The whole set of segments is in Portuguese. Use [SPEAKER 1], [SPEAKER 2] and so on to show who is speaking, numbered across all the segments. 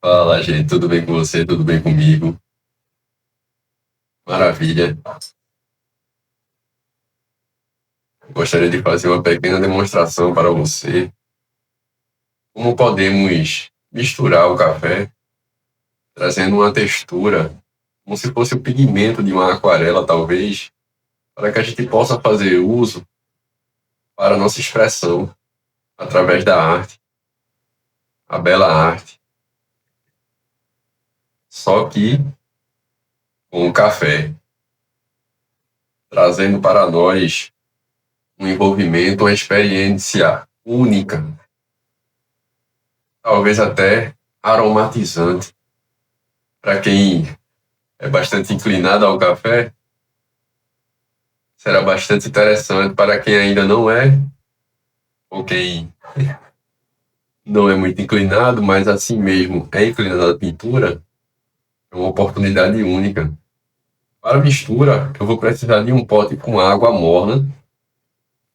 [SPEAKER 1] Fala, gente, tudo bem com você? Tudo bem comigo? Maravilha. Gostaria de fazer uma pequena demonstração para você. Como podemos misturar o café, trazendo uma textura, como se fosse o pigmento de uma aquarela, talvez, para que a gente possa fazer uso para a nossa expressão através da arte, a bela arte. Só que com o café, trazendo para nós um envolvimento, uma experiência única, talvez até aromatizante. Para quem é bastante inclinado ao café, será bastante interessante. Para quem ainda não é, ou quem não é muito inclinado, mas assim mesmo é inclinado à pintura, é uma oportunidade única. Para a mistura, eu vou precisar de um pote com água morna,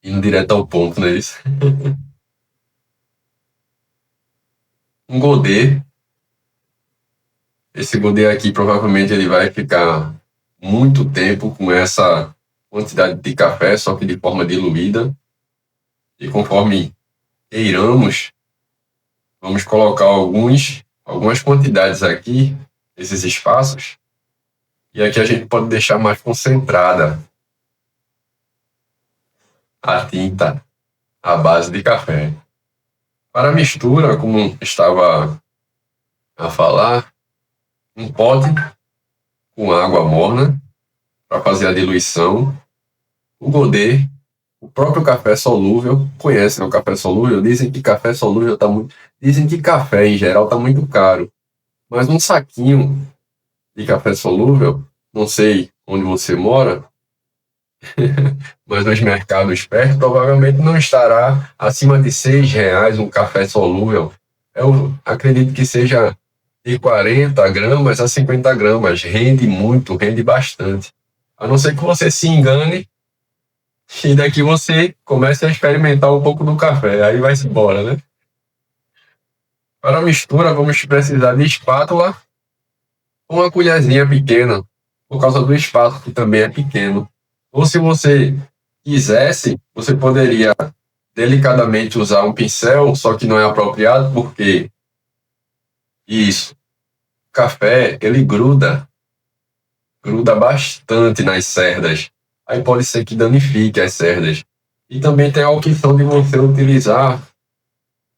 [SPEAKER 1] indo direto ao ponto, não é isso? Um godê. Esse godê aqui provavelmente ele vai ficar muito tempo com essa quantidade de café, só que de forma diluída. E conforme queiramos, vamos colocar algumas quantidades aqui, esses espaços, e aqui a gente pode deixar mais concentrada a tinta à base de café. Para a mistura, como estava a falar, um pote com água morna para fazer a diluição, o godê, o próprio café solúvel. Conhecem o café solúvel? Dizem que café solúvel está muito. Dizem que café em geral está muito caro, mas um saquinho de café solúvel, não sei onde você mora, mas nos mercados perto provavelmente não estará acima de R$ 6 um café solúvel. Eu acredito que seja de 40 gramas a 50 gramas. Rende muito, rende bastante. A não ser que você se engane e daqui você comece a experimentar um pouco do café. Aí vai-se embora, né? Para a mistura, vamos precisar de espátula ou uma colherzinha pequena, por causa do espaço que também é pequeno. Ou se você quisesse, você poderia delicadamente usar um pincel, só que não é apropriado porque isso, o café, ele gruda bastante nas cerdas. Aí pode ser que danifique as cerdas. E também tem a opção de você utilizar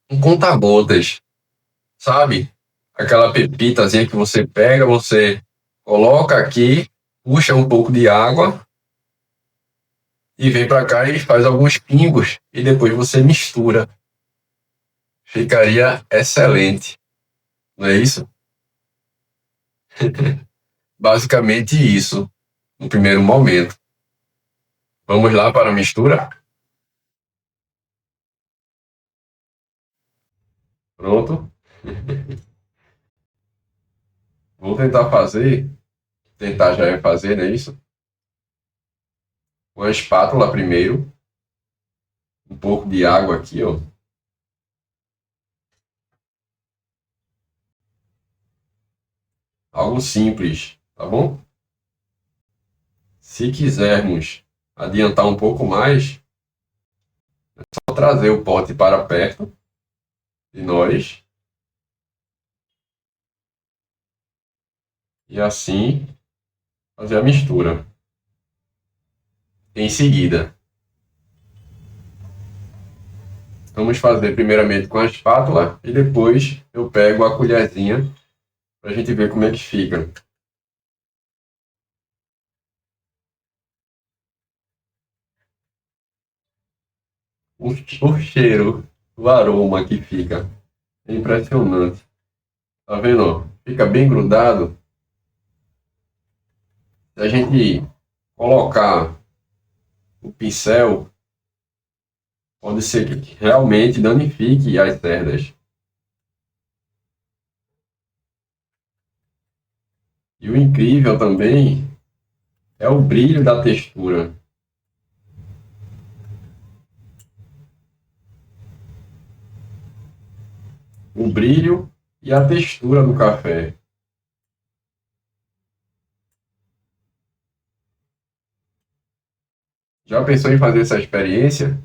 [SPEAKER 1] um conta-gotas, sabe? Aquela pepitazinha que você pega, você coloca aqui, puxa um pouco de água e vem para cá e faz alguns pingos e depois você mistura. Ficaria excelente, não é isso? Basicamente isso, no primeiro momento. Vamos lá para a mistura? Pronto. Vou tentar fazer, tentar já é fazer, não é isso? Com a espátula primeiro, um pouco de água aqui, ó. Algo simples, tá bom? Se quisermos adiantar um pouco mais, só trazer o pote para perto de nós e assim fazer a mistura. Em seguida, vamos fazer primeiramente com a espátula e depois eu pego a colherzinha para a gente ver como é que fica. O cheiro, o aroma que fica é impressionante. Tá vendo? Ó? Fica bem grudado. Se a gente colocar o pincel, pode ser que realmente danifique as cerdas. E o incrível também é o brilho da textura. o brilho e a textura do café. Já pensou em fazer essa experiência?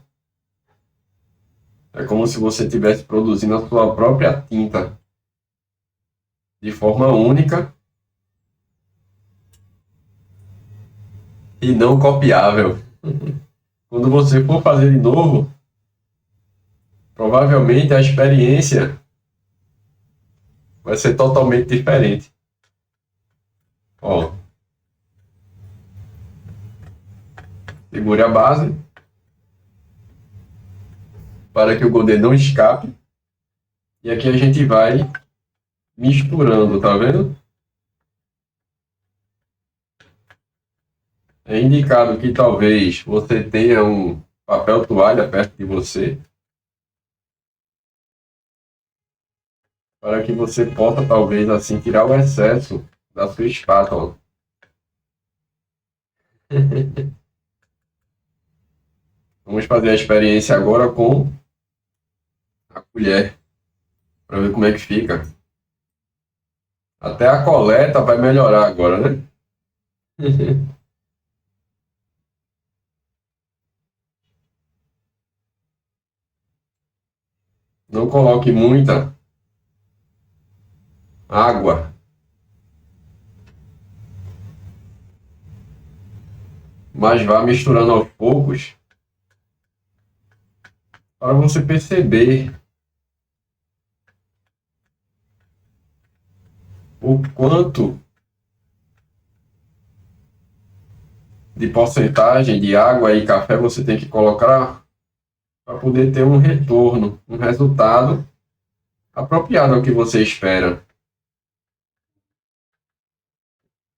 [SPEAKER 1] É como se você estivesse produzindo a sua própria tinta de forma única e não copiável. Quando você for fazer de novo, provavelmente a experiência vai ser totalmente diferente. Ó, segure a base para que o godê não escape. E aqui a gente vai misturando, tá vendo? É indicado que talvez você tenha um papel toalha perto de você para que você possa talvez assim tirar o excesso da sua espátula. Vamos fazer a experiência agora com a colher para ver como é que fica. Até a coleta vai melhorar agora, né? Não coloque muita água, mas vá misturando aos poucos para você perceber o quanto de porcentagem de água e café você tem que colocar para poder ter um retorno, um resultado apropriado ao que você espera.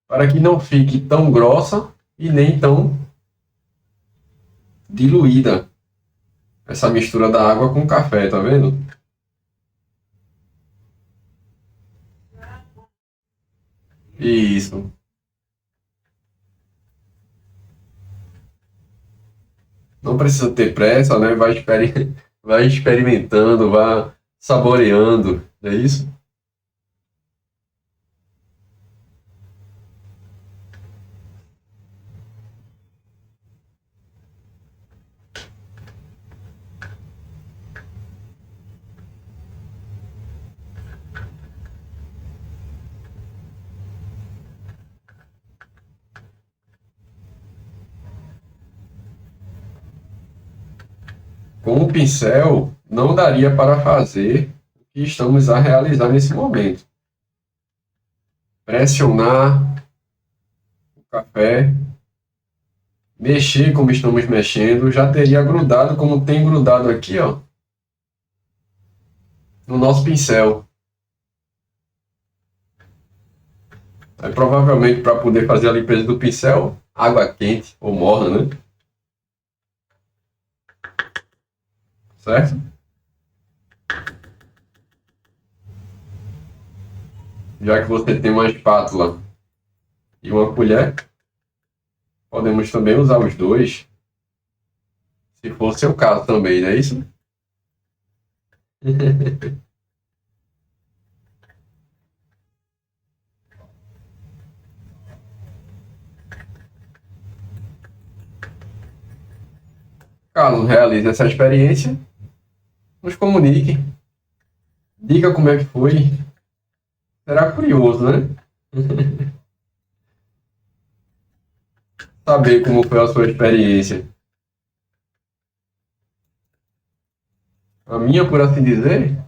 [SPEAKER 1] Para que não fique tão grossa e nem tão diluída essa mistura da água com o café, tá vendo? Isso. Não precisa ter pressa, né? Vai experimentando, vá saboreando, não é isso? Com o pincel, não daria para fazer o que estamos a realizar nesse momento. Pressionar o café, mexer como estamos mexendo, já teria grudado como tem grudado aqui, ó, no nosso pincel. Aí, provavelmente, para poder fazer a limpeza do pincel, água quente ou morna, né? Certo? Já que você tem uma espátula e uma colher, podemos também usar os dois, se for seu caso também, não é isso? Caso realize essa experiência, nos comunique, diga como é que foi. Será curioso, né? Saber como foi a sua experiência. A minha, por assim dizer,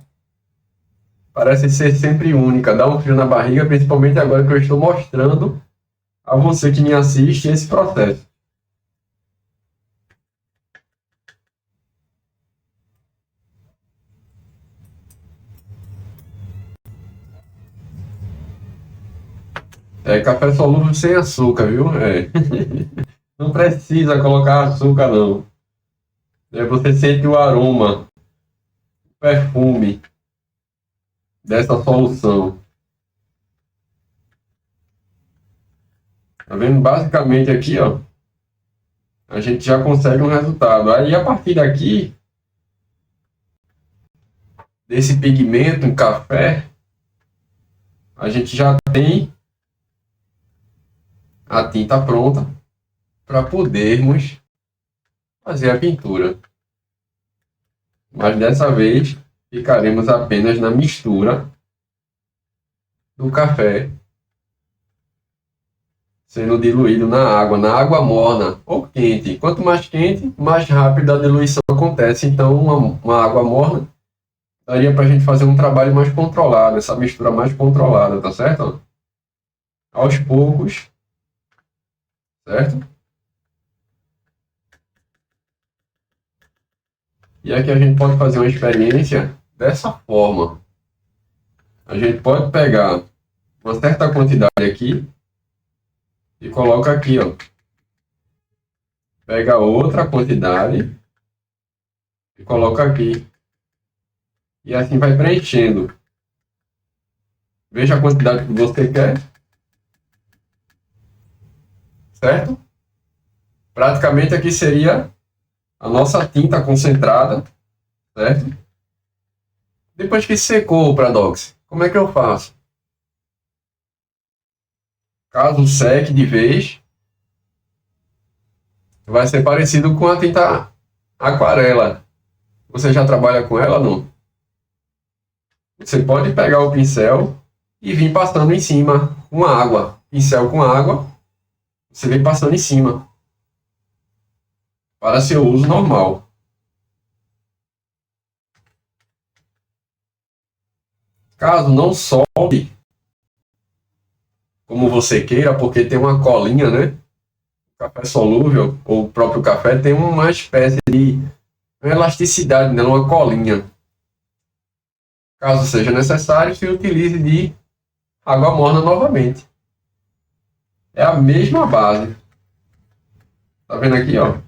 [SPEAKER 1] parece ser sempre única, dá um frio na barriga, principalmente agora que eu estou mostrando a você que me assiste esse processo. É café solúvel sem açúcar, viu? É. Não precisa colocar açúcar, não. É, você sente o aroma, o perfume dessa solução. Tá vendo? Basicamente aqui, ó, a gente já consegue um resultado. Aí, a partir daqui, desse pigmento em café, a gente já tem a tinta pronta para podermos fazer a pintura. Mas dessa vez ficaremos apenas na mistura do café sendo diluído na água morna ou quente. Quanto mais quente, mais rápido a diluição acontece. Então, uma água morna daria para a gente fazer um trabalho mais controlado, essa mistura mais controlada, tá certo? Aos poucos, certo? E aqui a gente pode fazer uma experiência dessa forma. A gente pode pegar uma certa quantidade aqui e coloca aqui, ó. Pega outra quantidade e coloca aqui. E assim vai preenchendo. Veja a quantidade que você quer. Certo? Praticamente aqui seria a nossa tinta concentrada. Certo? Depois que secou o Pradox, como é que eu faço? Caso seque de vez, vai ser parecido com a tinta aquarela. Você já trabalha com ela, não? Você pode pegar o pincel e vir passando em cima com água. Pincel com água, você vem passando em cima. Para seu uso normal. Caso não solte como você queira, porque tem uma colinha, né? Café solúvel, ou o próprio café, tem uma espécie de elasticidade, né? Uma colinha. Caso seja necessário, se utilize de água morna novamente. É a mesma base. Tá vendo aqui, ó?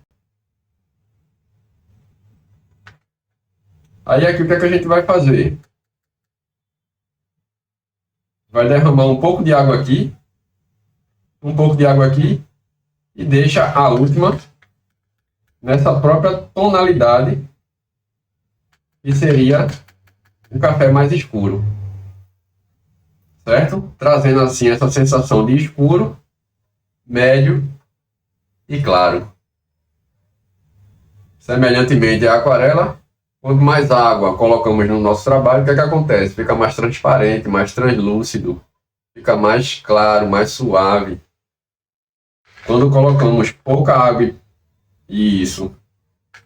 [SPEAKER 1] Aí aqui o que é que a gente vai fazer? Vai derramar um pouco de água aqui, um pouco de água aqui, e deixa a última nessa própria tonalidade, que seria um café mais escuro. Certo? Trazendo assim essa sensação de escuro, médio e claro. Semelhantemente à aquarela, quanto mais água colocamos no nosso trabalho, o que é que acontece? Fica mais transparente, mais translúcido, fica mais claro, mais suave. Quando colocamos pouca água e isso,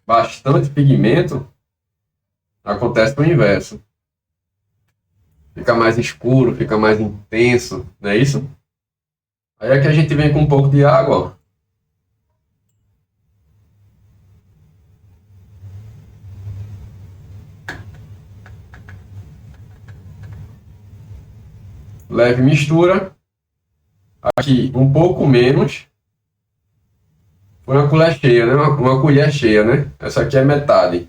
[SPEAKER 1] bastante pigmento, acontece o inverso. Fica mais escuro, fica mais intenso, não é isso? Aí é que a gente vem com um pouco de água, ó. Leve mistura. Aqui um pouco menos. Foi uma colher cheia, né? Uma colher cheia, né? Essa aqui é metade.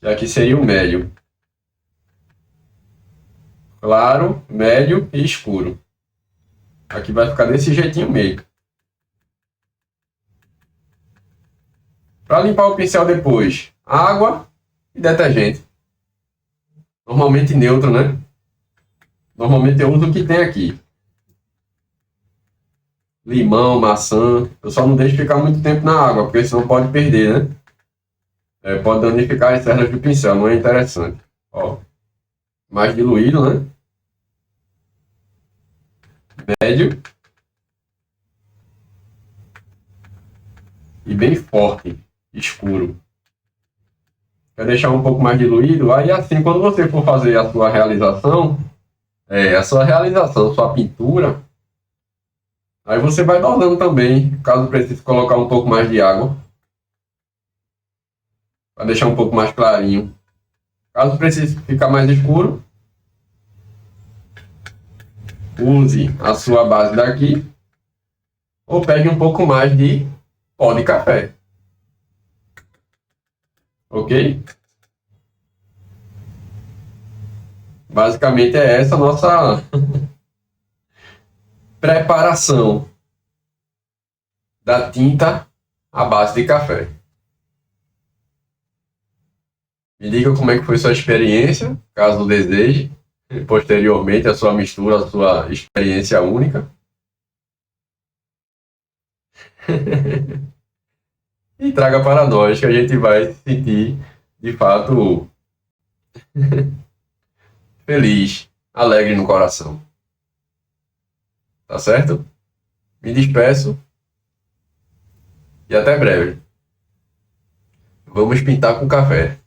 [SPEAKER 1] E aqui seria o médio. Claro, médio e escuro. Aqui vai ficar desse jeitinho meio. Para limpar o pincel depois, água e detergente. Normalmente neutro, né? Normalmente eu uso o que tem aqui. Limão, maçã. Eu só não deixo ficar muito tempo na água, porque senão pode perder, né? Pode danificar as cerdas do pincel, não é interessante. Ó, mais diluído, né? Médio. E bem forte, escuro. Quer deixar um pouco mais diluído? Aí assim, quando você for fazer a sua realização, sua pintura, aí você vai dosando também, caso precise colocar um pouco mais de água, para deixar um pouco mais clarinho. Caso precise ficar mais escuro, use a sua base daqui, ou pegue um pouco mais de pó de café. Ok? Basicamente é essa a nossa preparação da tinta à base de café. Me diga como é que foi sua experiência, caso deseje, e posteriormente a sua mistura, a sua experiência única. E traga para nós, que a gente vai se sentir, de fato, feliz, alegre no coração. Tá certo? Me despeço e até breve. Vamos pintar com café.